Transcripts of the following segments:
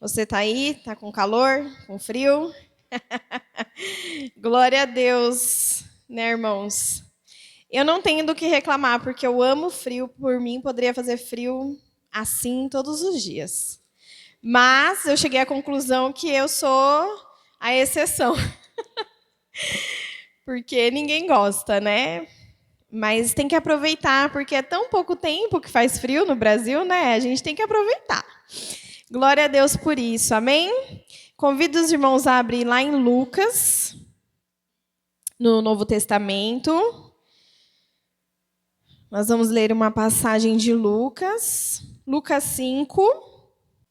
Você tá aí? Tá com calor? Com frio? Glória a Deus, né, irmãos? Eu não tenho do que reclamar, porque eu amo frio. Por mim, poderia fazer frio assim todos os dias. Mas eu cheguei à conclusão que eu sou a exceção. Porque ninguém gosta, né? Mas tem que aproveitar, porque é tão pouco tempo que faz frio no Brasil, né? A gente tem que aproveitar. Glória a Deus por isso, amém? Convido os irmãos a abrir lá em Lucas, no Novo Testamento. Nós vamos ler uma passagem de Lucas, Lucas 5.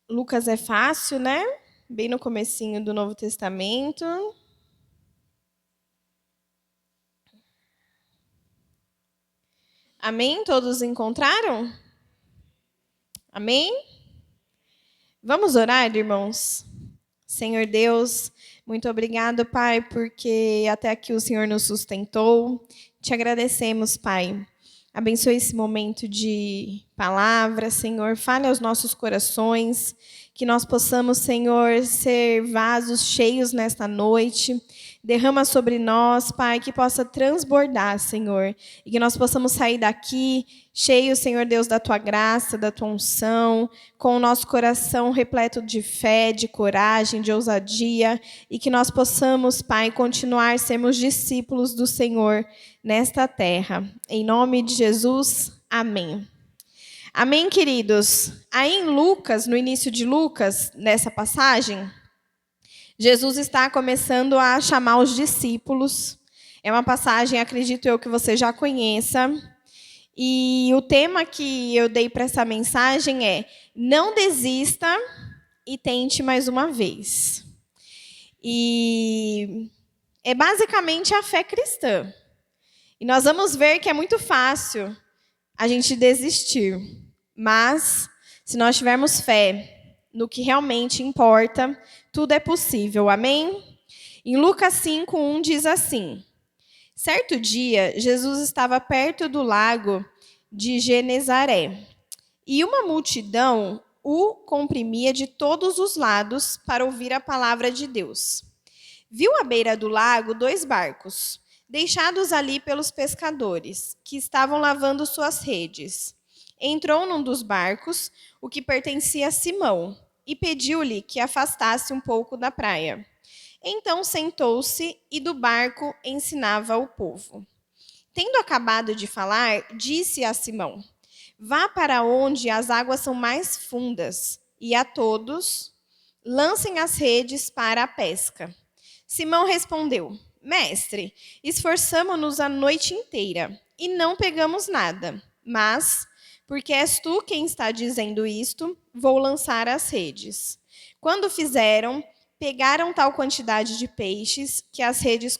Lucas é fácil, né? Bem no comecinho do Novo Testamento. Amém? Todos encontraram? Amém? Vamos orar, irmãos? Senhor Deus, muito obrigado, Pai, porque até aqui o Senhor nos sustentou. Te agradecemos, Pai. Abençoe esse momento de palavra, Senhor. Fale aos nossos corações, que nós possamos, Senhor, ser vasos cheios nesta noite. Derrama sobre nós, Pai, que possa transbordar, Senhor, e que nós possamos sair daqui cheios, Senhor Deus, da Tua graça, da Tua unção, com o nosso coração repleto de fé, de coragem, de ousadia, e que nós possamos, Pai, continuar sermos discípulos do Senhor nesta terra. Em nome de Jesus, amém. Amém, queridos? Aí em Lucas, no início de Lucas, nessa passagem, Jesus está começando a chamar os discípulos. É uma passagem, acredito eu, que você já conheça. E o tema que eu dei para essa mensagem é: não desista e tente mais uma vez. E é basicamente a fé cristã. E nós vamos ver que é muito fácil a gente desistir. Mas, se nós tivermos fé no que realmente importa, tudo é possível. Amém? Em Lucas 5:1 diz assim: certo dia, Jesus estava perto do lago de Genezaré, e uma multidão o comprimia de todos os lados para ouvir a palavra de Deus. Viu à beira do lago 2 barcos, deixados ali pelos pescadores, que estavam lavando suas redes. Entrou num dos barcos, o que pertencia a Simão, e pediu-lhe que afastasse um pouco da praia. Então sentou-se e do barco ensinava o povo. Tendo acabado de falar, disse a Simão: vá para onde as águas são mais fundas, e a todos lancem as redes para a pesca. Simão respondeu: mestre, esforçamo-nos a noite inteira e não pegamos nada, mas, porque és tu quem está dizendo isto, vou lançar as redes. Quando fizeram, pegaram tal quantidade de peixes que as redes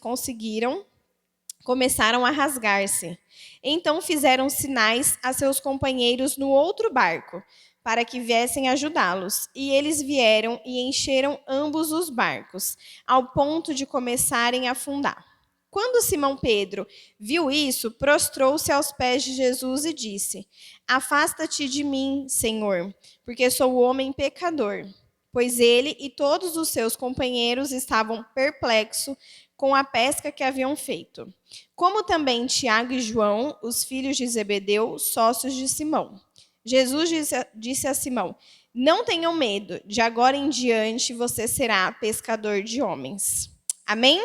começaram a rasgar-se. Então fizeram sinais a seus companheiros no outro barco, para que viessem ajudá-los. E eles vieram e encheram ambos os barcos, ao ponto de começarem a afundar. Quando Simão Pedro viu isso, prostrou-se aos pés de Jesus e disse: afasta-te de mim, Senhor, porque sou homem pecador. Pois ele e todos os seus companheiros estavam perplexos com a pesca que haviam feito. Como também Tiago e João, os filhos de Zebedeu, sócios de Simão. Jesus disse a Simão: não tenham medo, de agora em diante você será pescador de homens. Amém?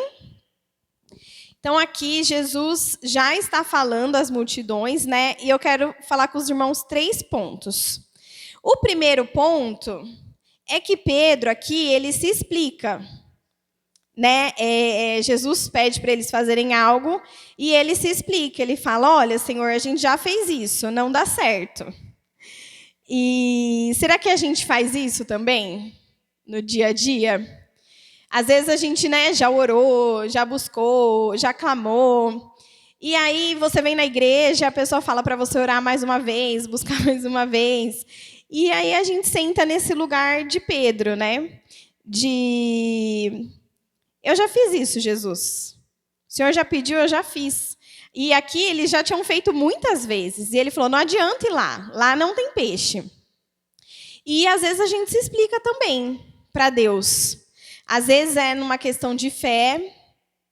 Então aqui Jesus já está falando às multidões, né? E eu quero falar com os irmãos 3 pontos. O primeiro ponto é que Pedro aqui, ele se explica. Né? Jesus pede para eles fazerem algo e ele se explica. Ele fala: olha, Senhor, a gente já fez isso, não dá certo. E será que a gente faz isso também no dia a dia? Às vezes a gente, né, já orou, já buscou, já clamou. E aí você vem na igreja, a pessoa fala para você orar mais uma vez, buscar mais uma vez. E aí a gente senta nesse lugar de Pedro, né? Eu já fiz isso, Jesus. O Senhor já pediu, eu já fiz. E aqui eles já tinham feito muitas vezes. E ele falou: não adianta ir lá. Lá não tem peixe. E às vezes a gente se explica também. para Deus. Às vezes é numa questão de fé,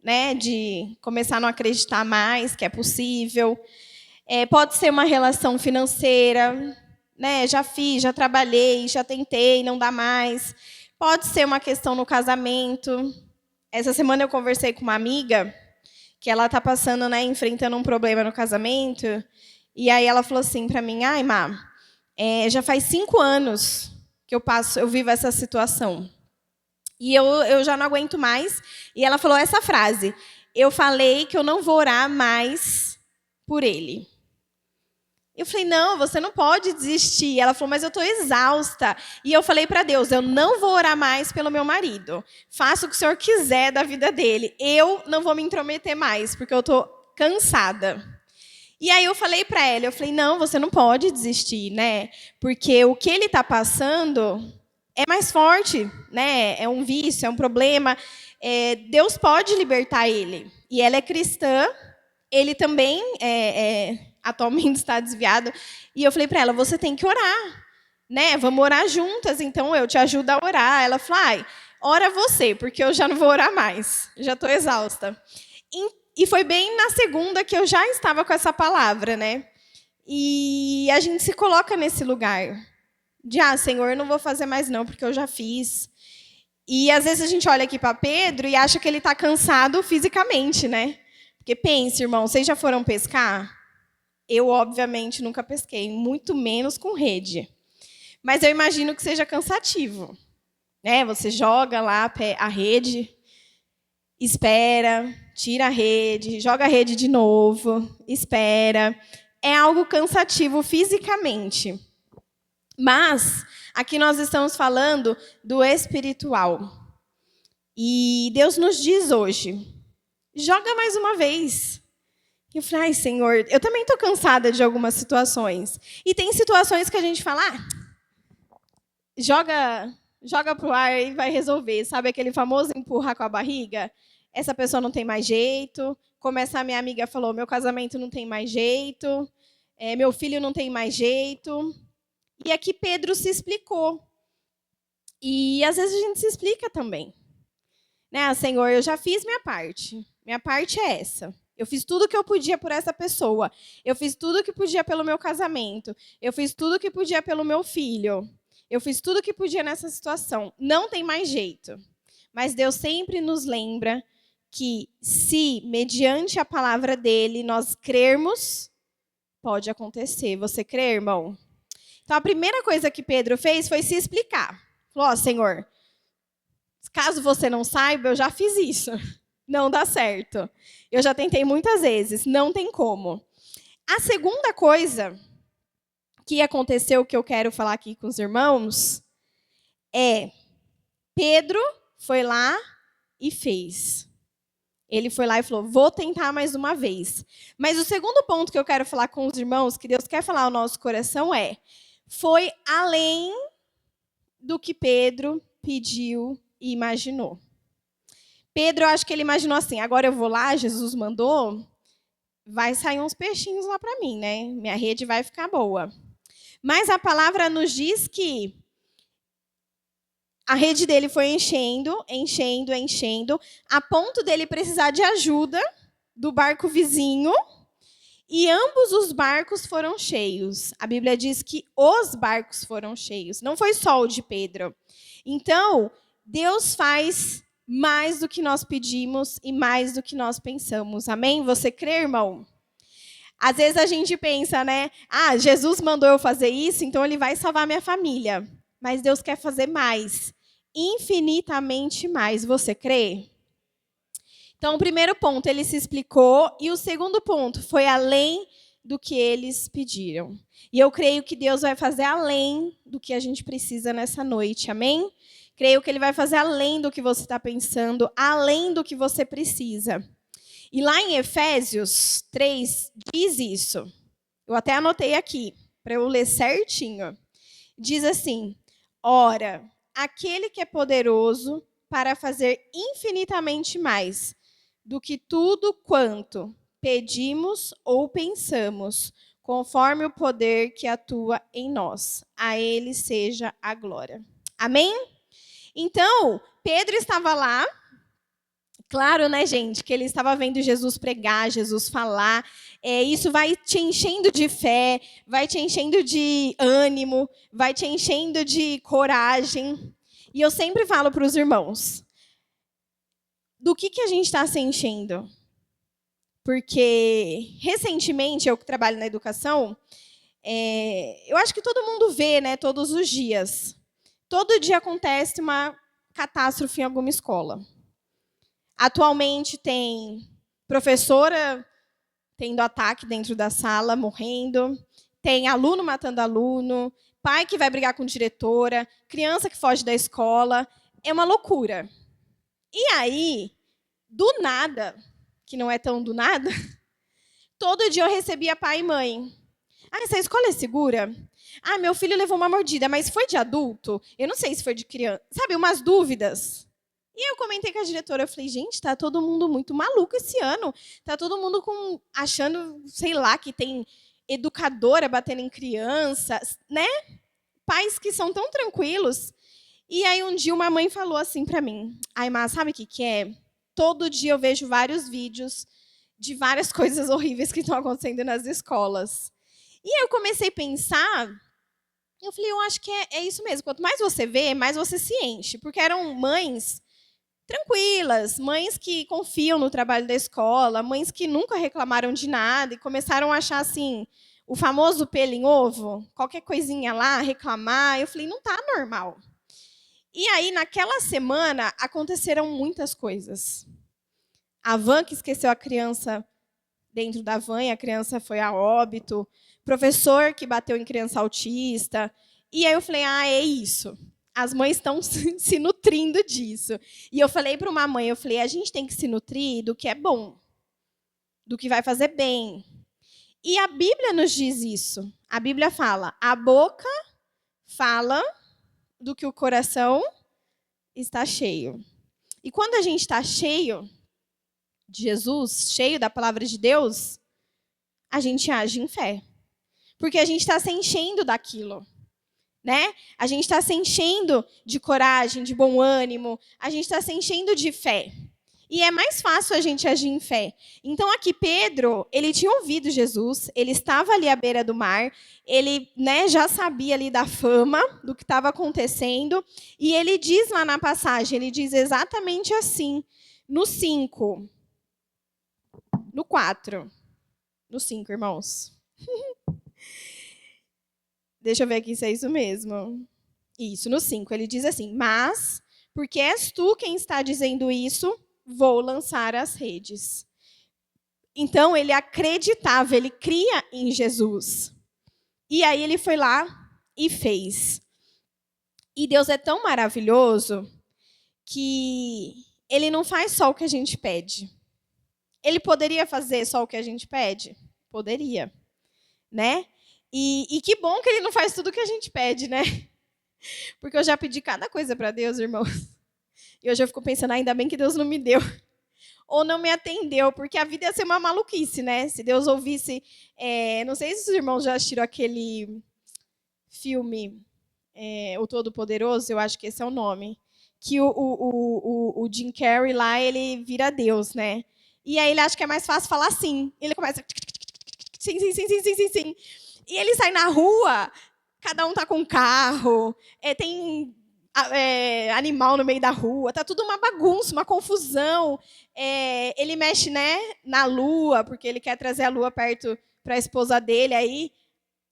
né, de começar a não acreditar mais que é possível. Pode ser uma relação financeira, né? Já fiz, já trabalhei, já tentei, não dá mais. Pode ser uma questão no casamento. Essa semana eu conversei com uma amiga que ela está passando, né, enfrentando um problema no casamento. E aí ela falou assim para mim: ai, Má, já faz 5 anos que eu vivo essa situação. E eu já não aguento mais. E ela falou essa frase: eu falei que eu não vou orar mais por ele. Eu falei: não, você não pode desistir. Ela falou: mas eu estou exausta. E eu falei para Deus: eu não vou orar mais pelo meu marido. Faça o que o Senhor quiser da vida dele. Eu não vou me intrometer mais, porque eu estou cansada. E aí eu falei para ela, eu falei: não, você não pode desistir, né? Porque o que ele está passando é mais forte, né? É um vício, é um problema. Deus pode libertar ele. E ela é cristã, ele também atualmente está desviado. E eu falei para ela: você tem que orar, né? Vamos orar juntas, então eu te ajudo a orar. Ela falou: ai, ora você, porque eu já não vou orar mais. Já estou exausta. E foi bem na segunda que eu já estava com essa palavra, né? E a gente se coloca nesse lugar de: Senhor, eu não vou fazer mais não, porque eu já fiz. E às vezes a gente olha aqui para Pedro e acha que ele está cansado fisicamente, né? Porque pense, irmão, vocês já foram pescar? Eu, obviamente, nunca pesquei, muito menos com rede. Mas eu imagino que seja cansativo, né? Você joga lá a rede, espera, tira a rede, joga a rede de novo, espera. É algo cansativo fisicamente. Mas aqui nós estamos falando do espiritual. E Deus nos diz hoje: joga mais uma vez. E eu falei: ai, Senhor, eu também estou cansada de algumas situações. E tem situações que a gente fala: joga pro ar e vai resolver. Sabe aquele famoso empurrar com a barriga? Essa pessoa não tem mais jeito. Como essa minha amiga falou, meu casamento não tem mais jeito. Meu filho não tem mais jeito. E aqui Pedro se explicou. E às vezes a gente se explica também. Né? Senhor, eu já fiz minha parte. Minha parte é essa. Eu fiz tudo o que eu podia por essa pessoa. Eu fiz tudo o que podia pelo meu casamento. Eu fiz tudo o que podia pelo meu filho. Eu fiz tudo o que podia nessa situação. Não tem mais jeito. Mas Deus sempre nos lembra que se, mediante a palavra dele, nós crermos, pode acontecer. Você crê, irmão? Então, a primeira coisa que Pedro fez foi se explicar. Falou: Senhor, caso você não saiba, eu já fiz isso. Não dá certo. Eu já tentei muitas vezes, não tem como. A segunda coisa que aconteceu, que eu quero falar aqui com os irmãos, é Pedro foi lá e fez. Ele foi lá e falou: vou tentar mais uma vez. Mas o segundo ponto que eu quero falar com os irmãos, que Deus quer falar ao nosso coração, foi além do que Pedro pediu e imaginou. Pedro, eu acho que ele imaginou assim: agora eu vou lá, Jesus mandou, vai sair uns peixinhos lá para mim, né? Minha rede vai ficar boa. Mas a palavra nos diz que a rede dele foi enchendo, a ponto dele precisar de ajuda do barco vizinho, e ambos os barcos foram cheios. A Bíblia diz que os barcos foram cheios, não foi só o de Pedro. Então, Deus faz mais do que nós pedimos e mais do que nós pensamos. Amém? Você crê, irmão? Às vezes a gente pensa, né? Jesus mandou eu fazer isso, então ele vai salvar minha família. Mas Deus quer fazer mais. Infinitamente mais. Você crê? Então, o primeiro ponto, ele se explicou. E o segundo ponto foi além do que eles pediram. E eu creio que Deus vai fazer além do que a gente precisa nessa noite. Amém? Creio que ele vai fazer além do que você está pensando, além do que você precisa. E lá em Efésios 3, diz isso. Eu até anotei aqui, para eu ler certinho. Diz assim: ora, aquele que é poderoso para fazer infinitamente mais do que tudo quanto pedimos ou pensamos, conforme o poder que atua em nós. A ele seja a glória. Amém? Então, Pedro estava lá, claro, né, gente, que ele estava vendo Jesus pregar, Jesus falar. Isso vai te enchendo de fé, vai te enchendo de ânimo, vai te enchendo de coragem. E eu sempre falo para os irmãos, do que a gente está se enchendo? Porque, recentemente, eu que trabalho na educação, eu acho que todo mundo vê, né, todos os dias. Todo dia acontece uma catástrofe em alguma escola. Atualmente tem professora tendo ataque dentro da sala, morrendo, tem aluno matando aluno, pai que vai brigar com diretora, criança que foge da escola. É uma loucura. E aí, do nada, que não é tão do nada, todo dia eu recebia pai e mãe. Essa escola é segura? Meu filho levou uma mordida, mas foi de adulto? Eu não sei se foi de criança. Sabe, umas dúvidas. E eu comentei com a diretora, eu falei, gente, tá todo mundo muito maluco esse ano. Tá todo mundo achando, sei lá, que tem educadora batendo em crianças, né? Pais que são tão tranquilos. E aí um dia uma mãe falou assim pra mim, Mas sabe o que é? Todo dia eu vejo vários vídeos de várias coisas horríveis que estão acontecendo nas escolas. E aí eu comecei a pensar, eu falei, eu acho que é isso mesmo. Quanto mais você vê, mais você se enche. Porque eram mães tranquilas, mães que confiam no trabalho da escola, mães que nunca reclamaram de nada e começaram a achar assim, o famoso pelo em ovo, qualquer coisinha lá, reclamar. Eu falei, não está normal. E aí, naquela semana, aconteceram muitas coisas. A van que esqueceu a criança dentro da van, e a criança foi a óbito. Professor que bateu em criança autista. E aí eu falei, é isso. As mães estão se nutrindo disso. E eu falei para uma mãe, a gente tem que se nutrir do que é bom, do que vai fazer bem. E a Bíblia nos diz isso. A Bíblia fala, a boca fala do que o coração está cheio. E quando a gente está cheio de Jesus, cheio da palavra de Deus, a gente age em fé. Porque a gente está se enchendo daquilo. Né? A gente está se enchendo de coragem, de bom ânimo, a gente está se enchendo de fé. E é mais fácil a gente agir em fé. Então, aqui, Pedro, ele tinha ouvido Jesus, ele estava ali à beira do mar, ele, né, já sabia ali da fama, do que estava acontecendo, e ele diz lá na passagem, ele diz exatamente assim, no 5, no 4, no 5, irmãos. Deixa eu ver aqui se é isso mesmo. Isso, no 5. Ele diz assim, mas, porque és tu quem está dizendo isso, vou lançar as redes. Então, ele acreditava, ele cria em Jesus. E aí ele foi lá e fez. E Deus é tão maravilhoso que ele não faz só o que a gente pede. Ele poderia fazer só o que a gente pede? Poderia. Né? E que bom que ele não faz tudo o que a gente pede, né? Porque eu já pedi cada coisa para Deus, irmãos. E hoje eu fico pensando, ainda bem que Deus não me deu. Ou não me atendeu, porque a vida ia ser uma maluquice, né? Se Deus ouvisse... não sei se os irmãos já assistiram aquele filme, O Todo-Poderoso, eu acho que esse é o nome. Que o Jim Carrey lá, ele vira Deus, né? E aí ele acha que é mais fácil falar sim. Ele começa... Sim, sim, sim, sim, sim, sim, sim. E ele sai na rua, cada um tá com um carro, tem animal no meio da rua, tá tudo uma bagunça, uma confusão. Ele mexe, né, na lua, porque ele quer trazer a lua perto para a esposa dele, aí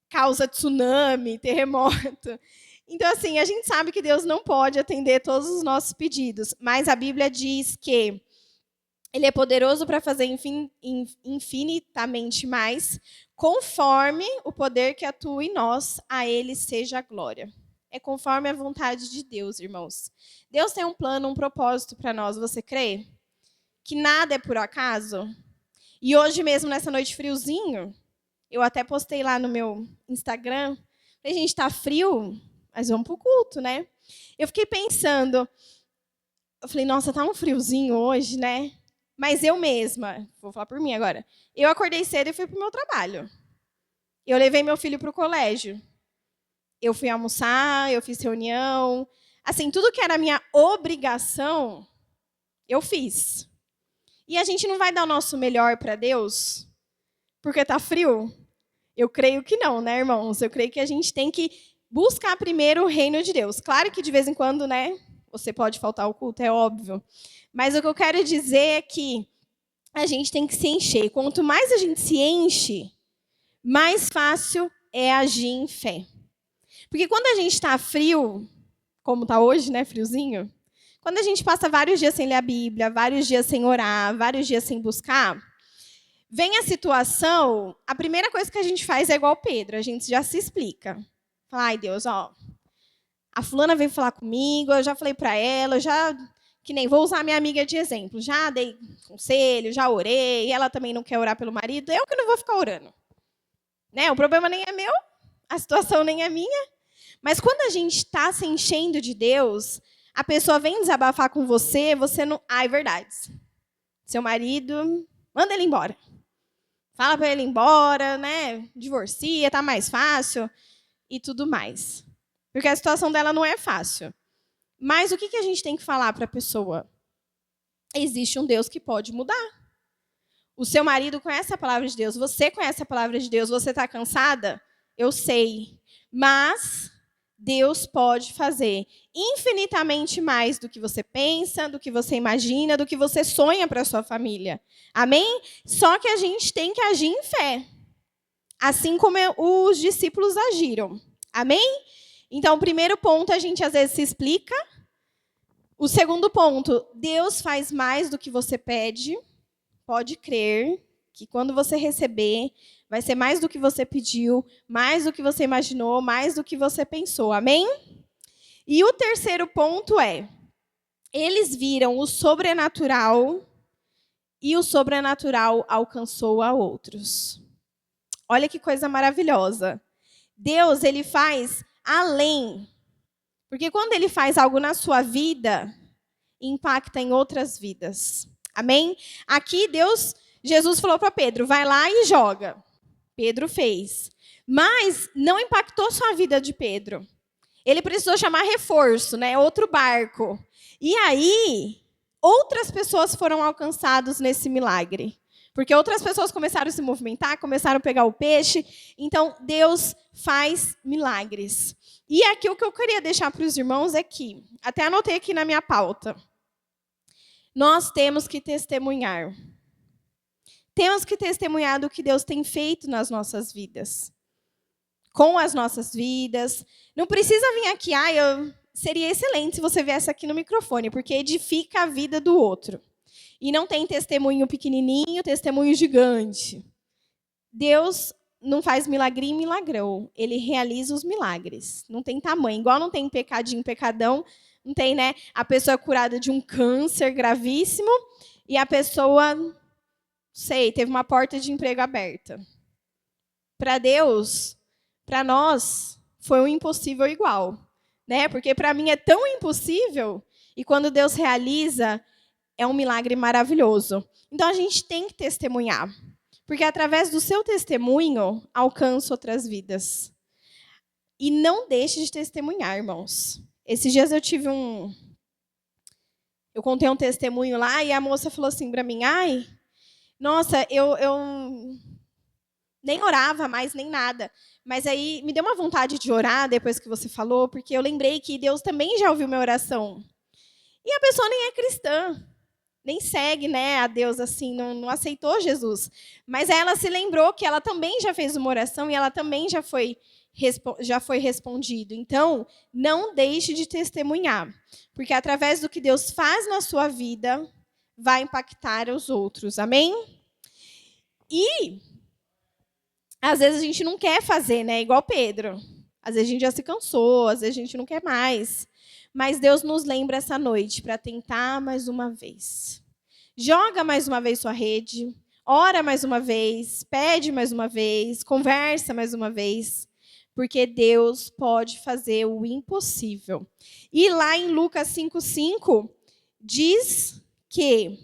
causa tsunami, terremoto. Então, assim, a gente sabe que Deus não pode atender todos os nossos pedidos, mas a Bíblia diz que ele é poderoso para fazer infinitamente mais, conforme o poder que atua em nós, a ele seja a glória. É conforme a vontade de Deus, irmãos. Deus tem um plano, um propósito para nós, você crê? Que nada é por acaso? E hoje mesmo, nessa noite friozinho, eu até postei lá no meu Instagram, falei, gente, tá frio, mas vamos pro culto, né? Eu fiquei pensando, eu falei, nossa, tá um friozinho hoje, né? Mas eu mesma, vou falar por mim agora, eu acordei cedo e fui para o meu trabalho. Eu levei meu filho para o colégio. Eu fui almoçar, eu fiz reunião. assim, tudo que era minha obrigação, eu fiz. E a gente não vai dar o nosso melhor para Deus porque tá frio? Eu creio que não, né, irmãos? Eu creio que a gente tem que buscar primeiro o reino de Deus. Claro que de vez em quando, né, você pode faltar ao culto, é óbvio. Mas o que eu quero dizer é que a gente tem que se encher. Quanto mais a gente se enche, mais fácil é agir em fé. Porque quando a gente está frio, como está hoje, né, friozinho, quando a gente passa vários dias sem ler a Bíblia, vários dias sem orar, vários dias sem buscar, vem a situação, a primeira coisa que a gente faz é igual Pedro, a gente já se explica. Fala, ai Deus, ó, a fulana veio falar comigo, eu já falei para ela, eu já, que nem vou usar minha amiga de exemplo, já dei conselho, já orei, ela também não quer orar pelo marido, eu que não vou ficar orando. Né? O problema nem é meu, a situação nem é minha. Mas quando a gente está se enchendo de Deus, a pessoa vem desabafar com você, você não... Ah, é verdade. Seu marido, manda ele embora. Fala para ele ir embora, né? Divorcia, tá mais fácil e tudo mais. Porque a situação dela não é fácil. Mas o que a gente tem que falar para a pessoa? Existe um Deus que pode mudar. O seu marido conhece a palavra de Deus, você conhece a palavra de Deus, você está cansada? Eu sei. Mas Deus pode fazer infinitamente mais do que você pensa, do que você imagina, do que você sonha para a sua família. Amém? Só que a gente tem que agir em fé. Assim como os discípulos agiram. Amém? Então, o primeiro ponto, a gente às vezes se explica. O segundo ponto, Deus faz mais do que você pede. Pode crer que quando você receber, vai ser mais do que você pediu, mais do que você imaginou, mais do que você pensou. Amém? E o terceiro ponto é, eles viram o sobrenatural e o sobrenatural alcançou a outros. Olha que coisa maravilhosa. Deus, ele faz além. Porque quando ele faz algo na sua vida, impacta em outras vidas. Amém? Aqui Jesus falou para Pedro, vai lá e joga. Pedro fez. Mas não impactou só a vida de Pedro. Ele precisou chamar reforço, né? Outro barco. E aí, outras pessoas foram alcançadas nesse milagre. Porque outras pessoas começaram a se movimentar, começaram a pegar o peixe. Então, Deus faz milagres. E aqui o que eu queria deixar para os irmãos é que, até anotei aqui na minha pauta, nós temos que testemunhar. Temos que testemunhar do que Deus tem feito nas nossas vidas. Com as nossas vidas. Não precisa vir aqui, seria excelente se você viesse aqui no microfone, porque edifica a vida do outro. E não tem testemunho pequenininho, testemunho gigante. Deus não faz milagrinho, milagrão. Ele realiza os milagres. Não tem tamanho. Igual não tem pecadinho, pecadão. Não tem, né? A pessoa é curada de um câncer gravíssimo e a pessoa, teve uma porta de emprego aberta. Para Deus, para nós, foi um impossível igual. Né? Porque para mim é tão impossível e quando Deus realiza, é um milagre maravilhoso. Então a gente tem que testemunhar. Porque através do seu testemunho, alcança outras vidas. E não deixe de testemunhar, irmãos. Esses dias eu contei um testemunho lá e a moça falou assim para mim, nossa, eu nem orava mais, nem nada. Mas aí me deu uma vontade de orar depois que você falou, porque eu lembrei que Deus também já ouviu minha oração. E a pessoa nem é cristã. Nem segue, né, a Deus assim, não aceitou Jesus. Mas ela se lembrou que ela também já fez uma oração e ela também já foi respondido. Então, não deixe de testemunhar. Porque através do que Deus faz na sua vida, vai impactar os outros. Amém? E, às vezes, a gente não quer fazer, né, igual Pedro. Às vezes a gente já se cansou, às vezes a gente não quer mais. Mas Deus nos lembra essa noite para tentar mais uma vez. Joga mais uma vez sua rede, ora mais uma vez, pede mais uma vez, conversa mais uma vez, porque Deus pode fazer o impossível. E lá em Lucas 5,5, diz que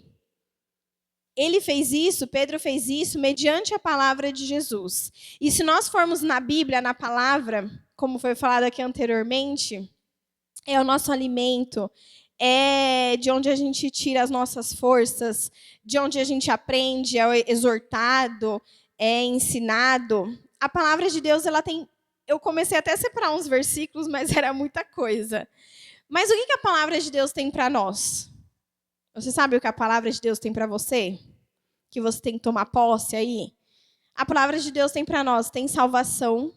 ele fez isso, Pedro fez isso, mediante a palavra de Jesus. E se nós formos na Bíblia, na palavra, como foi falado aqui anteriormente, é o nosso alimento, é de onde a gente tira as nossas forças, de onde a gente aprende, é exortado, é ensinado. A palavra de Deus, ela tem... Eu comecei até a separar uns versículos, mas era muita coisa. Mas o que a palavra de Deus tem para nós? Você sabe o que a palavra de Deus tem para você? Que você tem que tomar posse aí? A palavra de Deus tem para nós, tem salvação.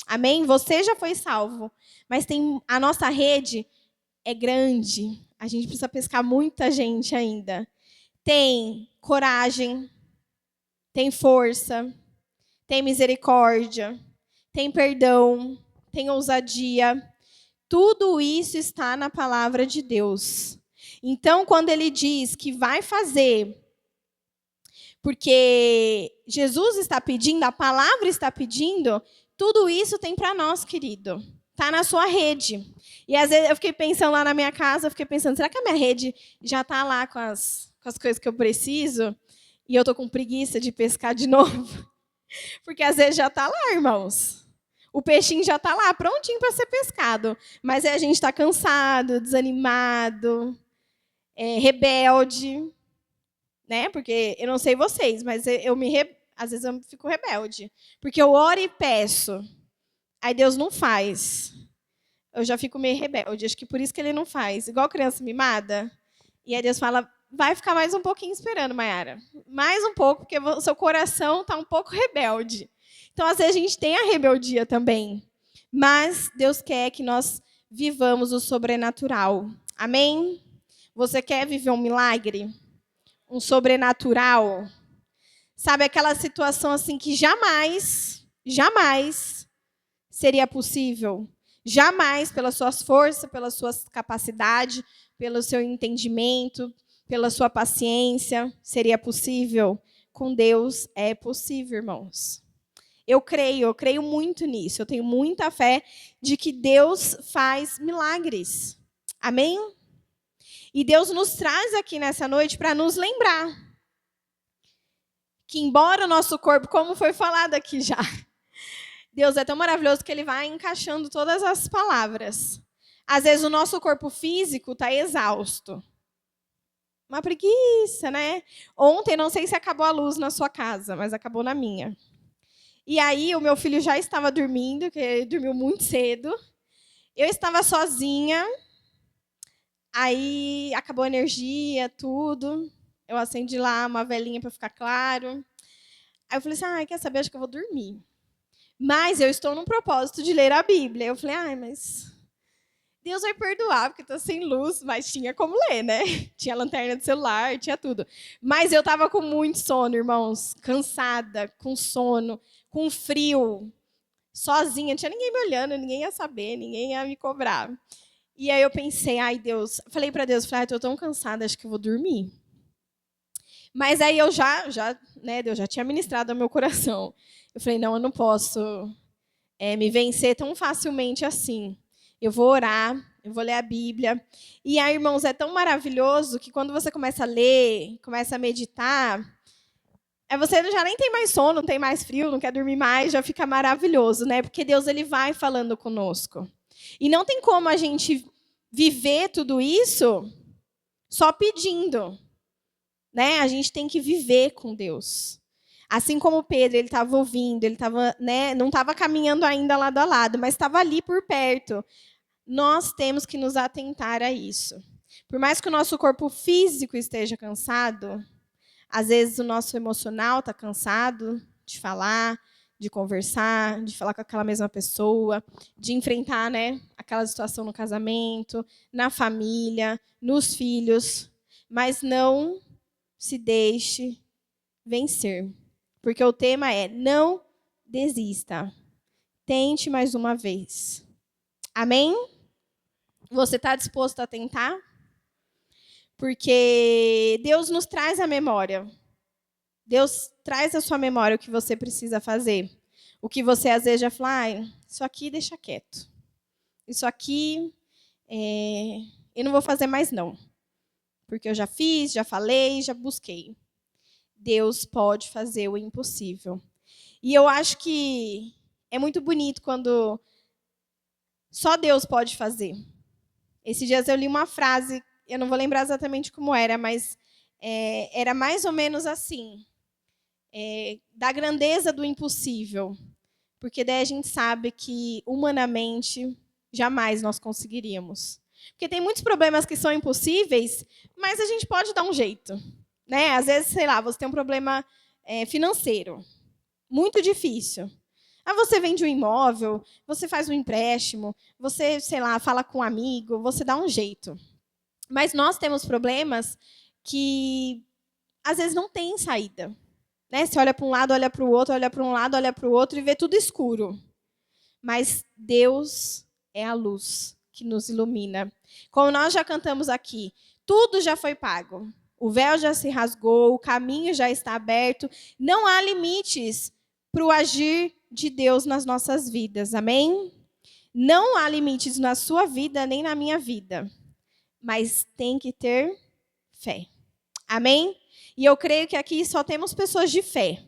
Amém? Você já foi salvo, mas tem a nossa rede é grande. A gente precisa pescar muita gente ainda. Tem coragem, tem força, tem misericórdia, tem perdão, tem ousadia. Tudo isso está na palavra de Deus. Então, quando ele diz que vai fazer, porque Jesus está pedindo, a palavra está pedindo, tudo isso tem para nós, querido. Está na sua rede. E às vezes eu fiquei pensando lá na minha casa, eu fiquei pensando, será que a minha rede já está lá com as coisas que eu preciso? E eu estou com preguiça de pescar de novo? Porque às vezes já está lá, irmãos. O peixinho já está lá, prontinho para ser pescado. Mas aí a gente está cansado, desanimado, rebelde. Né? Porque eu não sei vocês, mas às vezes eu fico rebelde. Porque eu oro e peço. Aí Deus não faz. Eu já fico meio rebelde. Acho que por isso que ele não faz. Igual criança mimada. E aí Deus fala, vai ficar mais um pouquinho esperando, Mayara. Mais um pouco, porque o seu coração está um pouco rebelde. Então, às vezes, a gente tem a rebeldia também. Mas Deus quer que nós vivamos o sobrenatural. Amém? Você quer viver um milagre? Um sobrenatural? Sabe, aquela situação assim que jamais seria possível. Jamais, pelas suas forças, pelas suas capacidades, pelo seu entendimento, pela sua paciência, seria possível. Com Deus é possível, irmãos. Eu creio muito nisso. Eu tenho muita fé de que Deus faz milagres. Amém? E Deus nos traz aqui nessa noite para nos lembrar que, embora o nosso corpo, como foi falado aqui já, Deus é tão maravilhoso que ele vai encaixando todas as palavras. Às vezes o nosso corpo físico está exausto. Uma preguiça, né? Ontem, não sei se acabou a luz na sua casa, mas acabou na minha. E aí o meu filho já estava dormindo, porque ele dormiu muito cedo. Eu estava sozinha. Aí acabou a energia, tudo. Eu acendi lá uma velinha para ficar claro. Aí eu falei assim, quer saber? Acho que eu vou dormir. Mas eu estou num propósito de ler a Bíblia. Eu falei, mas Deus vai perdoar, porque estou sem luz, mas tinha como ler, né? Tinha lanterna de celular, tinha tudo. Mas eu estava com muito sono, irmãos. Cansada, com sono, com frio, sozinha. Não tinha ninguém me olhando, ninguém ia saber, ninguém ia me cobrar. E aí eu pensei, Deus... Falei para Deus, estou tão cansada, acho que eu vou dormir. Mas aí eu né, Deus já tinha ministrado ao meu coração. Eu falei, não, eu não posso me vencer tão facilmente assim. Eu vou orar, eu vou ler a Bíblia. E aí, irmãos, é tão maravilhoso que quando você começa a ler, começa a meditar, você já nem tem mais sono, não tem mais frio, não quer dormir mais, já fica maravilhoso, né? Porque Deus ele vai falando conosco. E não tem como a gente viver tudo isso só pedindo. Né? A gente tem que viver com Deus. Assim como Pedro, ele estava ouvindo, ele tava, né, não estava caminhando ainda lado a lado, mas estava ali por perto. Nós temos que nos atentar a isso. Por mais que o nosso corpo físico esteja cansado, às vezes o nosso emocional está cansado de falar, de conversar, de falar com aquela mesma pessoa, de enfrentar, né, aquela situação no casamento, na família, nos filhos, mas não se deixe vencer. Porque o tema é não desista. Tente mais uma vez. Amém? Você está disposto a tentar? Porque Deus nos traz a memória. Deus traz à sua memória o que você precisa fazer. O que você às vezes já fala, isso aqui deixa quieto. Isso aqui eu não vou fazer mais não. Porque eu já fiz, já falei, já busquei. Deus pode fazer o impossível. E eu acho que é muito bonito quando só Deus pode fazer. Esses dias eu li uma frase, eu não vou lembrar exatamente como era, mas era mais ou menos assim, da grandeza do impossível. Porque daí a gente sabe que, humanamente, jamais nós conseguiríamos. Porque tem muitos problemas que são impossíveis, mas a gente pode dar um jeito. Né? Às vezes, sei lá, você tem um problema financeiro, muito difícil. Aí você vende um imóvel, você faz um empréstimo, você, sei lá, fala com um amigo, você dá um jeito. Mas nós temos problemas que, às vezes, não tem saída. Né? Você olha para um lado, olha para o outro, olha para um lado, olha para o outro e vê tudo escuro. Mas Deus é a luz que nos ilumina. Como nós já cantamos aqui, tudo já foi pago. O véu já se rasgou, o caminho já está aberto. Não há limites para o agir de Deus nas nossas vidas. Amém? Não há limites na sua vida nem na minha vida. Mas tem que ter fé. Amém? E eu creio que aqui só temos pessoas de fé.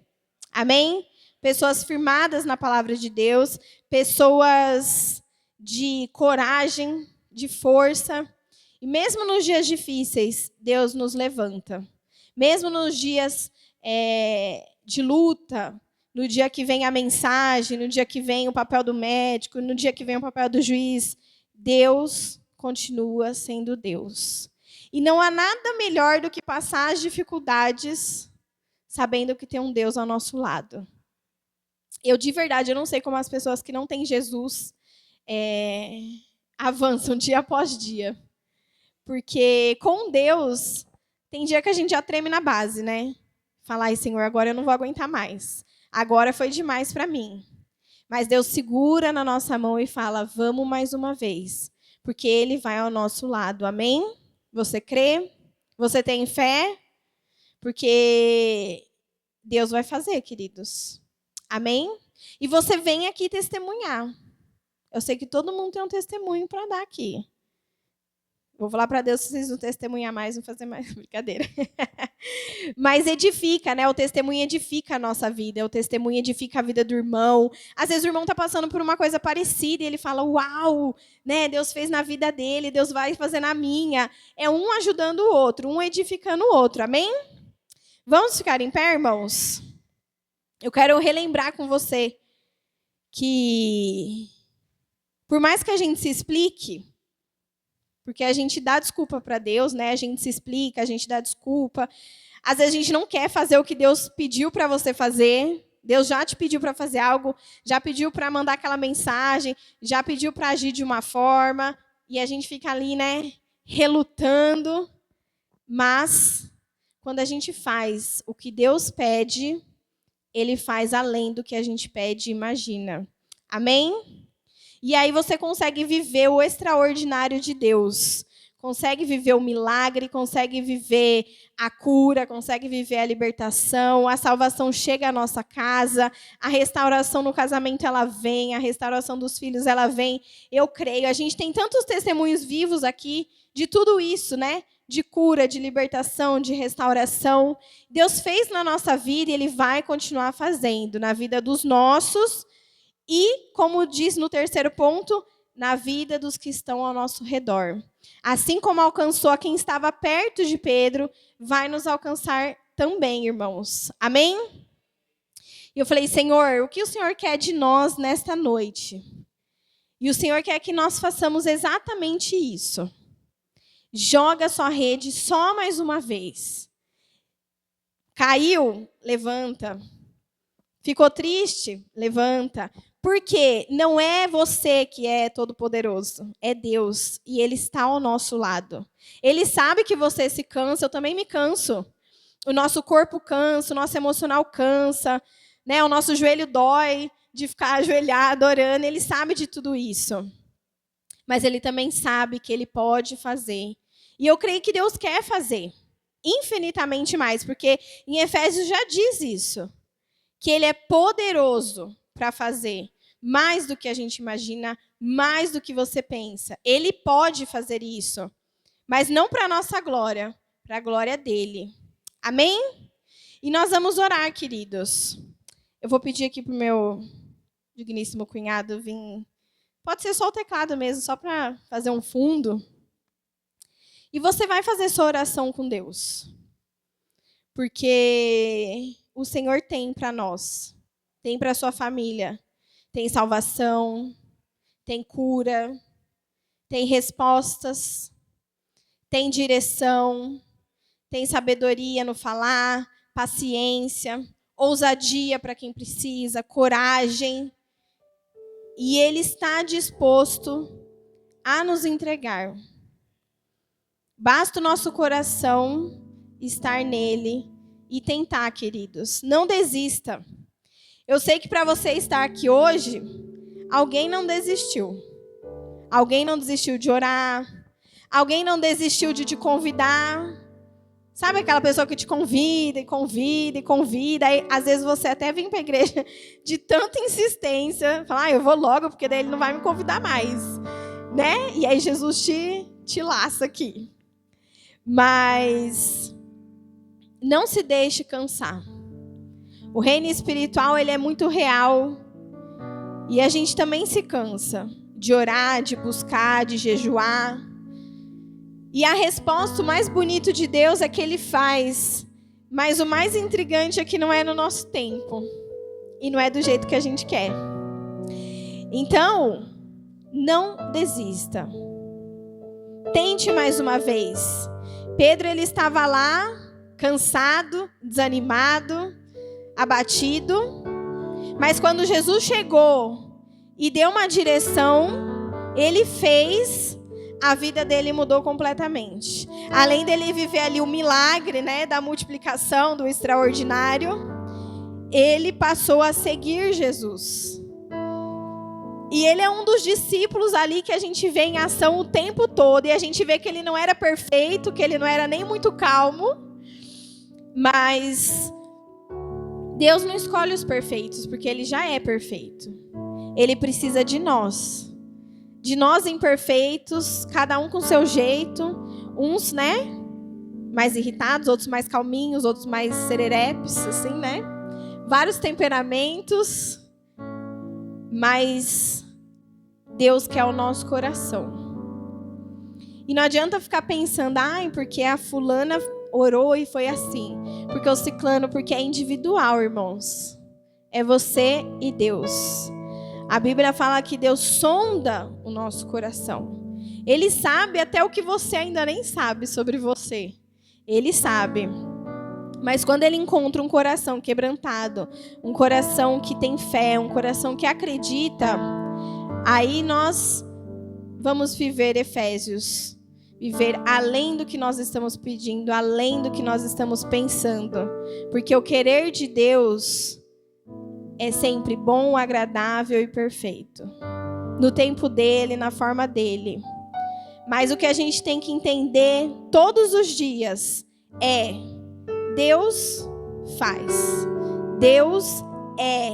Amém? Pessoas firmadas na palavra de Deus, pessoas de coragem, de força. E mesmo nos dias difíceis, Deus nos levanta. Mesmo nos dias de luta, no dia que vem a mensagem, no dia que vem o papel do médico, no dia que vem o papel do juiz, Deus continua sendo Deus. E não há nada melhor do que passar as dificuldades sabendo que tem um Deus ao nosso lado. Eu, de verdade, eu não sei como as pessoas que não têm Jesus avançam dia após dia. Porque com Deus, tem dia que a gente já treme na base, né? Falar, ai, Senhor, agora eu não vou aguentar mais. Agora foi demais para mim. Mas Deus segura na nossa mão e fala, vamos mais uma vez. Porque Ele vai ao nosso lado. Amém? Você crê? Você tem fé? Porque Deus vai fazer, queridos. Amém? E você vem aqui testemunhar. Eu sei que todo mundo tem um testemunho para dar aqui. Vou falar para Deus, se vocês não testemunhar mais, não fazer mais brincadeira. Mas edifica, né? O testemunho edifica a nossa vida. O testemunho edifica a vida do irmão. Às vezes o irmão está passando por uma coisa parecida e ele fala, uau, né? Deus fez na vida dele, Deus vai fazer na minha. É um ajudando o outro, um edificando o outro. Amém? Vamos ficar em pé, irmãos? Eu quero relembrar com você que, por mais que a gente se explique, porque a gente dá desculpa para Deus, né? A gente se explica, a gente dá desculpa. Às vezes a gente não quer fazer o que Deus pediu para você fazer. Deus já te pediu para fazer algo, já pediu para mandar aquela mensagem, já pediu para agir de uma forma, e a gente fica ali, né, relutando. Mas quando a gente faz o que Deus pede, Ele faz além do que a gente pede e imagina. Amém? E aí você consegue viver o extraordinário de Deus. Consegue viver o milagre, consegue viver a cura, consegue viver a libertação, a salvação chega à nossa casa, a restauração no casamento ela vem, a restauração dos filhos ela vem. Eu creio. A gente tem tantos testemunhos vivos aqui de tudo isso, né? De cura, de libertação, de restauração. Deus fez na nossa vida e Ele vai continuar fazendo na vida dos nossos. E, como diz no terceiro ponto, na vida dos que estão ao nosso redor. Assim como alcançou a quem estava perto de Pedro, vai nos alcançar também, irmãos. Amém? E eu falei, Senhor, o que o Senhor quer de nós nesta noite? E o Senhor quer que nós façamos exatamente isso. Joga a sua rede só mais uma vez. Caiu? Levanta. Ficou triste? Levanta. Porque não é você que é todo-poderoso, é Deus. E Ele está ao nosso lado. Ele sabe que você se cansa, eu também me canso. O nosso corpo cansa, o nosso emocional cansa, né? O nosso joelho dói de ficar ajoelhado, orando. Ele sabe de tudo isso. Mas Ele também sabe que Ele pode fazer. E eu creio que Deus quer fazer infinitamente mais, porque em Efésios já diz isso. Que Ele é poderoso para fazer mais do que a gente imagina, mais do que você pensa. Ele pode fazer isso, mas não para a nossa glória, para a glória dEle. Amém? E nós vamos orar, queridos. Eu vou pedir aqui para o meu digníssimo cunhado vir. Pode ser só o teclado mesmo, só para fazer um fundo. E você vai fazer sua oração com Deus. Porque o Senhor tem para nós, tem para sua família, tem salvação, tem cura, tem respostas, tem direção, tem sabedoria no falar, paciência, ousadia para quem precisa, coragem. E Ele está disposto a nos entregar. Basta o nosso coração estar nele e tentar, queridos. Não desista. Eu sei que para você estar aqui hoje, alguém não desistiu. Alguém não desistiu de orar. Alguém não desistiu de te convidar. Sabe aquela pessoa que te convida e convida e convida. Aí, às vezes você até vem para a igreja de tanta insistência. Fala, eu vou logo, porque daí ele não vai me convidar mais. Né? E aí Jesus te laça aqui. Mas não se deixe cansar. O reino espiritual, ele é muito real. E a gente também se cansa de orar, de buscar, de jejuar. E a resposta, o mais bonito de Deus é que Ele faz. Mas o mais intrigante é que não é no nosso tempo. E não é do jeito que a gente quer. Então, não desista. Tente mais uma vez. Pedro, ele estava lá, cansado, desanimado, abatido. Mas quando Jesus chegou e deu uma direção, ele fez, a vida dele mudou completamente. Além dele viver ali o milagre, né, da multiplicação, do extraordinário, ele passou a seguir Jesus. E ele é um dos discípulos ali que a gente vê em ação o tempo todo. E a gente vê que ele não era perfeito, que ele não era nem muito calmo. Mas Deus não escolhe os perfeitos, porque Ele já é perfeito. Ele precisa de nós imperfeitos, cada um com seu jeito. Uns, né, mais irritados, outros mais calminhos, outros mais sererepes, assim, né? Vários temperamentos. Mas Deus quer o nosso coração. E não adianta ficar pensando, porque a fulana orou e foi assim. Porque o ciclano, porque é individual, irmãos. É você e Deus. A Bíblia fala que Deus sonda o nosso coração. Ele sabe até o que você ainda nem sabe sobre você. Ele sabe. Mas quando Ele encontra um coração quebrantado, um coração que tem fé, um coração que acredita, aí nós vamos viver Efésios. Viver além do que nós estamos pedindo, além do que nós estamos pensando. Porque o querer de Deus é sempre bom, agradável e perfeito. No tempo dele, na forma dele. Mas o que a gente tem que entender todos os dias é: Deus faz. Deus é.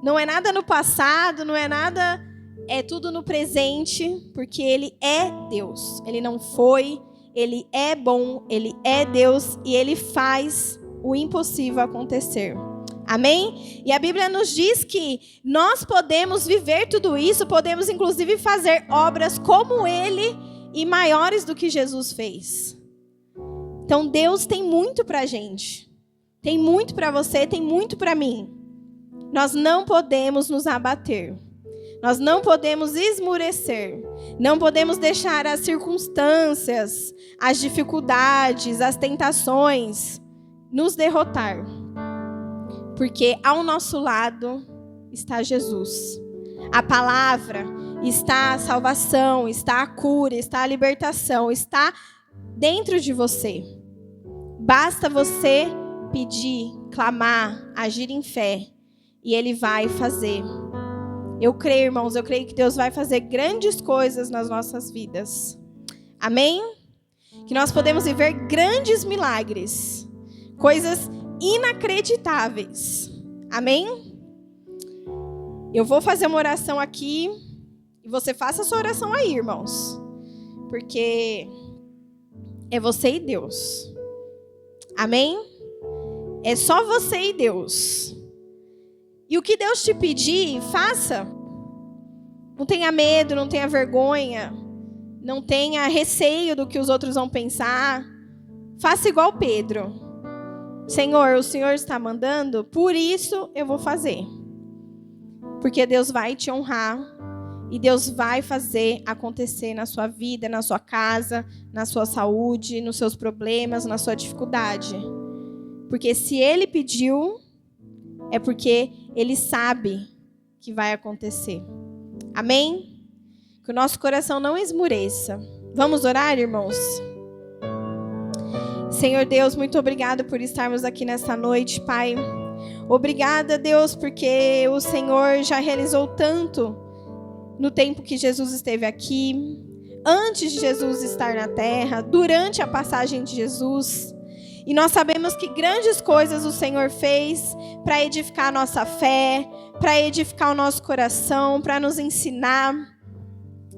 Não é nada no passado, não é nada... É tudo no presente, porque Ele é Deus. Ele não foi, Ele é bom, Ele é Deus e Ele faz o impossível acontecer. Amém? E a Bíblia nos diz que nós podemos viver tudo isso, podemos inclusive fazer obras como Ele e maiores do que Jesus fez. Então Deus tem muito pra gente. Tem muito pra você, tem muito pra mim. Nós não podemos nos abater. Nós não podemos esmurecer. Não podemos deixar as circunstâncias, as dificuldades, as tentações nos derrotar. Porque ao nosso lado está Jesus. A palavra, está a salvação, está a cura, está a libertação, está dentro de você. Basta você pedir, clamar, agir em fé, e Ele vai fazer. Eu creio, irmãos, eu creio que Deus vai fazer grandes coisas nas nossas vidas. Amém? Que nós podemos viver grandes milagres, coisas inacreditáveis. Amém? Eu vou fazer uma oração aqui, e você faça a sua oração aí, irmãos. Porque é você e Deus. Amém? É só você e Deus. E o que Deus te pedir, faça. Não tenha medo, não tenha vergonha. Não tenha receio do que os outros vão pensar. Faça igual Pedro. Senhor, o Senhor está mandando, por isso eu vou fazer. Porque Deus vai te honrar e Deus vai fazer acontecer na sua vida, na sua casa, na sua saúde, nos seus problemas, na sua dificuldade. Porque se Ele pediu, é porque Ele sabe que vai acontecer. Amém? Que o nosso coração não esmureça. Vamos orar, irmãos? Senhor Deus, muito obrigada por estarmos aqui nesta noite, Pai. Obrigada, Deus, porque o Senhor já realizou tanto no tempo que Jesus esteve aqui, antes de Jesus estar na terra, durante a passagem de Jesus. E nós sabemos que grandes coisas o Senhor fez para edificar a nossa fé, para edificar o nosso coração, para nos ensinar.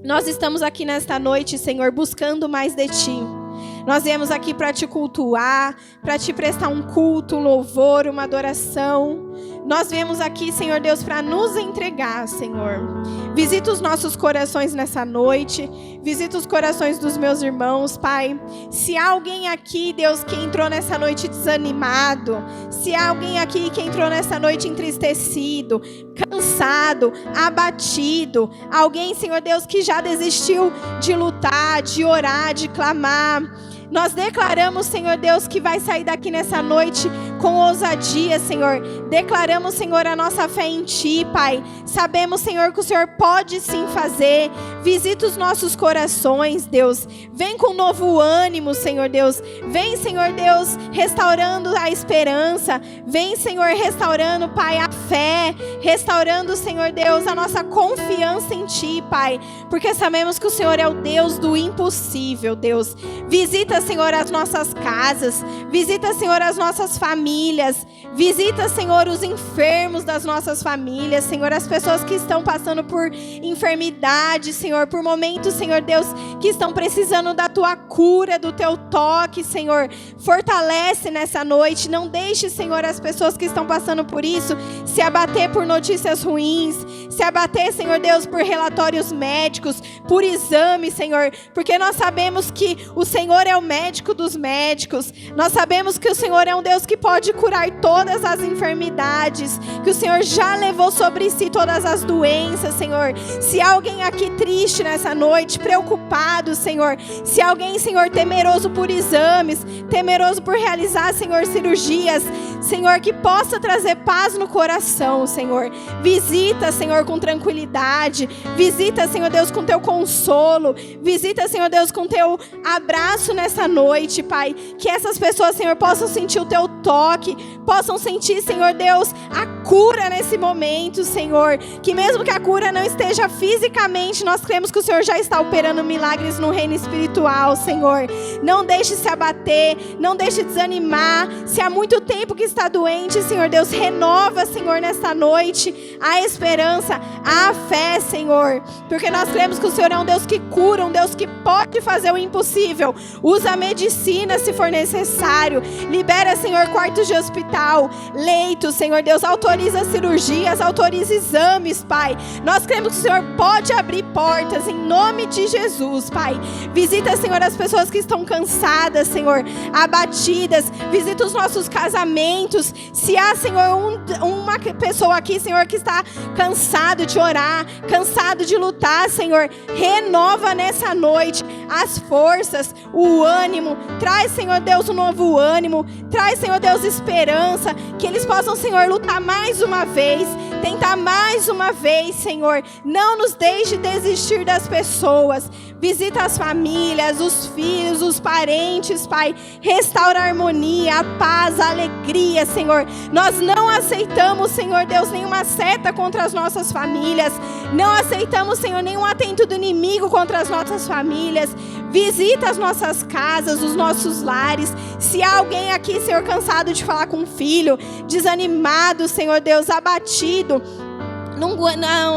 Nós estamos aqui nesta noite, Senhor, buscando mais de Ti. Nós viemos aqui para Te cultuar, para Te prestar um culto, um louvor, uma adoração. Nós viemos aqui, Senhor Deus, para nos entregar, Senhor. Visita os nossos corações nessa noite. Visita os corações dos meus irmãos, Pai. Se há alguém aqui, Deus, que entrou nessa noite desanimado. Se há alguém aqui que entrou nessa noite entristecido, cansado, abatido. Alguém, Senhor Deus, que já desistiu de lutar, de orar, de clamar. Nós declaramos, Senhor Deus, que vai sair daqui nessa noite com ousadia, Senhor. Declaramos, Senhor, a nossa fé em Ti, Pai. Sabemos, Senhor, que o Senhor pode sim fazer. Visita os nossos corações, Deus. Vem com novo ânimo, Senhor Deus. Vem, Senhor Deus, restaurando a esperança. Vem, Senhor, restaurando, Pai, a fé. Restaurando, Senhor Deus, a nossa confiança em Ti, Pai. Porque sabemos que o Senhor é o Deus do impossível, Deus. Visita, Senhor, as nossas casas. Visita, Senhor, as nossas famílias. Visita, Senhor, os enfermos das nossas famílias. Senhor, as pessoas que estão passando por enfermidade, Senhor, por momentos, Senhor Deus, que estão precisando da Tua cura, do Teu toque, Senhor. Fortalece nessa noite. Não deixe, Senhor, as pessoas que estão passando por isso se abater por notícias ruins, se abater, Senhor Deus, por relatórios médicos, por exames, Senhor, porque nós sabemos que o Senhor é o médico dos médicos. Nós sabemos que o Senhor é um Deus que pode curar todas as enfermidades, que o Senhor já levou sobre si todas as doenças, Senhor. Se há alguém aqui triste nessa noite, preocupado, Senhor, se há alguém, Senhor, temeroso por exames, temeroso por realizar, Senhor, cirurgias, Senhor, que possa trazer paz no coração, Senhor. Visita, Senhor, com tranquilidade. Visita, Senhor Deus, com Teu consolo. Visita, Senhor Deus, com Teu abraço nessa noite, Pai. Que essas pessoas, Senhor, possam sentir o Teu toque. Possam sentir, Senhor Deus, a cura nesse momento, Senhor. Que mesmo que a cura não esteja fisicamente, nós cremos que o Senhor já está operando milagres no reino espiritual, Senhor. Não deixe se abater. Não deixe desanimar. Se há muito tempo que está doente, Senhor Deus, renova, Senhor, nesta noite a esperança, a fé, Senhor, porque nós cremos que o Senhor é um Deus que cura, um Deus que pode fazer o impossível. Usa a medicina se for necessário. Libera, Senhor, quartos de hospital, leitos, Senhor Deus, autoriza cirurgias, autoriza exames, Pai. Nós cremos que o Senhor pode abrir portas em nome de Jesus, Pai. Visita, Senhor, as pessoas que estão cansadas, Senhor, abatidas. Visita os nossos casamentos. Se há, Senhor, uma pessoa aqui, Senhor, que está cansado de orar, cansado de lutar, Senhor, renova nessa noite as forças, o ânimo. Traz, Senhor Deus, um novo ânimo. Traz, Senhor Deus, esperança. Que eles possam, Senhor, lutar mais uma vez, tentar mais uma vez, Senhor. Não nos deixe desistir das pessoas. Visita as famílias, os filhos, os parentes, Pai. Restaura a harmonia, a paz, a alegria, Senhor. Nós não aceitamos, Senhor Deus, nenhuma seta contra as nossas famílias. Não aceitamos, Senhor, nenhum atento do inimigo contra as nossas famílias. Visita as nossas casas, os nossos lares. Se há alguém aqui, Senhor, cansado de falar com o filho, desanimado, Senhor Deus, abatido,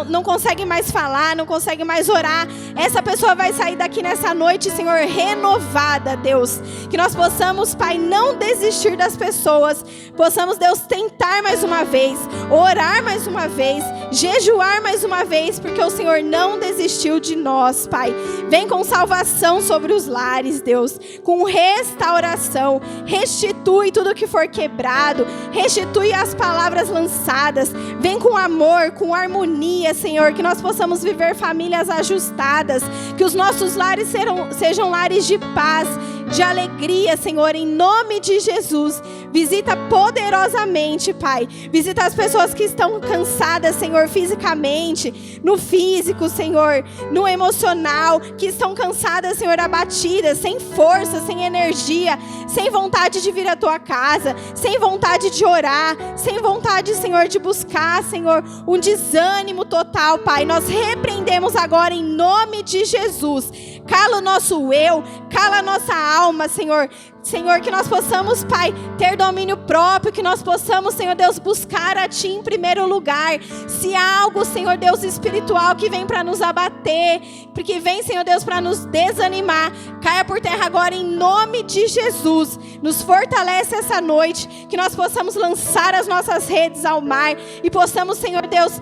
não consegue mais falar, não consegue mais orar, essa pessoa vai sair daqui nessa noite, Senhor, renovada, Deus. Que nós possamos, Pai, não desistir das pessoas. Possamos, Deus, tentar mais uma vez, orar mais uma vez, jejuar mais uma vez, porque o Senhor não desistiu de nós, Pai. Vem com salvação sobre os lares, Deus, com restauração. Restitui tudo que for quebrado, restitui as palavras lançadas. Vem com amor, com harmonia, Senhor, que nós possamos viver famílias ajustadas, que os nossos lares sejam lares de paz, de alegria, Senhor, em nome de Jesus. Visita poderosamente, Pai. Visita as pessoas que estão cansadas, Senhor, fisicamente, no físico, Senhor, no emocional, que estão cansadas, Senhor, abatidas, sem força, sem energia, sem vontade de vir à tua casa, sem vontade de orar, sem vontade, Senhor, de buscar, Senhor, um desânimo total, Pai. Nós repreendemos agora em nome de Jesus. Cala o nosso eu, cala a nossa alma, Senhor. Senhor, que nós possamos, Pai, ter domínio próprio, que nós possamos, Senhor Deus, buscar a Ti em primeiro lugar. Se há algo, Senhor Deus, espiritual que vem para nos abater, porque vem, Senhor Deus, para nos desanimar, caia por terra agora em nome de Jesus. Nos fortalece essa noite, que nós possamos lançar as nossas redes ao mar e possamos, Senhor Deus,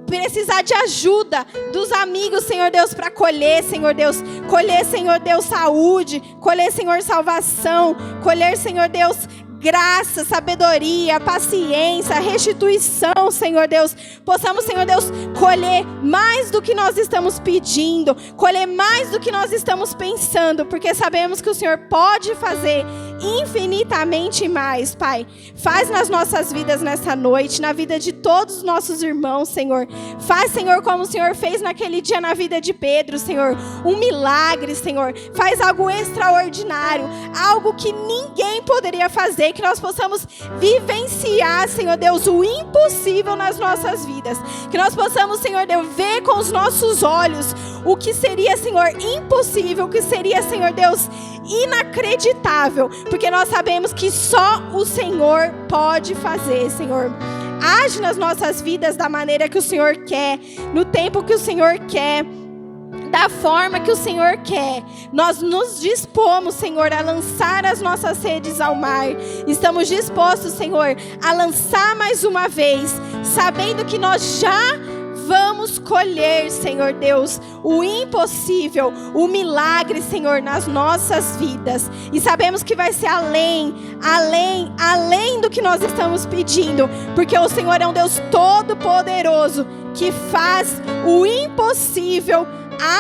precisar de ajuda dos amigos, Senhor Deus, para colher, Senhor Deus, saúde, colher, Senhor, salvação, colher, Senhor Deus, graça, sabedoria, paciência, restituição, Senhor Deus. Possamos, Senhor Deus, colher mais do que nós estamos pedindo, colher mais do que nós estamos pensando, porque sabemos que o Senhor pode fazer infinitamente mais, Pai. Faz nas nossas vidas nessa noite, na vida de todos os nossos irmãos, Senhor. Faz, Senhor, como o Senhor fez naquele dia na vida de Pedro, Senhor. Um milagre, Senhor. Faz algo extraordinário, algo que ninguém poderia fazer, que nós possamos vivenciar, Senhor Deus, o impossível nas nossas vidas. Que nós possamos, Senhor Deus, ver com os nossos olhos o que seria, Senhor, impossível, o que seria, Senhor Deus, inacreditável, porque nós sabemos que só o Senhor pode fazer, Senhor. Age nas nossas vidas da maneira que o Senhor quer, no tempo que o Senhor quer, da forma que o Senhor quer. Nós nos dispomos, Senhor, a lançar as nossas redes ao mar. Estamos dispostos, Senhor, a lançar mais uma vez, sabendo que nós já vamos colher, Senhor Deus, o impossível, o milagre, Senhor, nas nossas vidas. E sabemos que vai ser além do que nós estamos pedindo, porque o Senhor é um Deus todo-poderoso que faz o impossível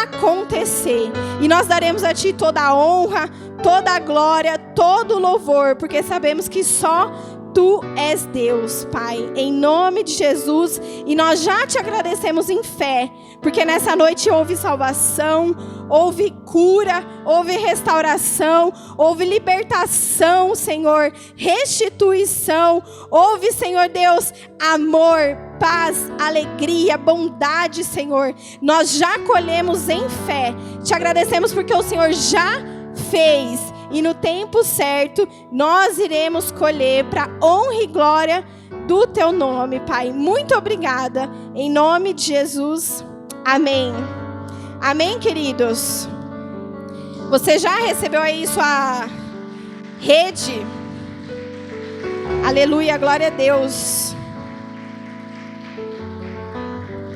acontecer. E nós daremos a Ti toda a honra, toda a glória, todo o louvor, porque sabemos que só Tu és Deus, Pai, em nome de Jesus. E nós já Te agradecemos em fé, porque nessa noite houve salvação, houve cura, houve restauração, houve libertação, Senhor, restituição, houve, Senhor Deus, amor, paz, alegria, bondade, Senhor. Nós já colhemos em fé. Te agradecemos porque o Senhor já fez. E no tempo certo, nós iremos colher para honra e glória do Teu nome, Pai. Muito obrigada. Em nome de Jesus. Amém. Amém, queridos? Você já recebeu aí sua rede? Aleluia, glória a Deus.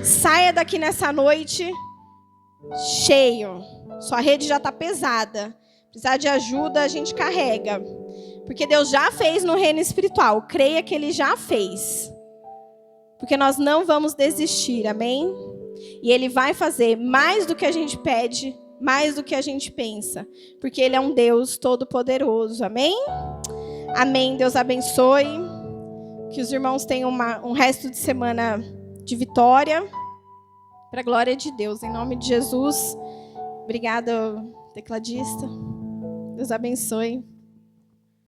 Saia daqui nessa noite cheio. Sua rede já está pesada. Precisar de ajuda, a gente carrega. Porque Deus já fez no reino espiritual. Creia que Ele já fez. Porque nós não vamos desistir, amém? E Ele vai fazer mais do que a gente pede, mais do que a gente pensa. Porque Ele é um Deus todo-poderoso, amém? Amém, Deus abençoe. Que os irmãos tenham um resto de semana de vitória. Para a glória de Deus, em nome de Jesus. Obrigada, tecladista. Deus abençoe.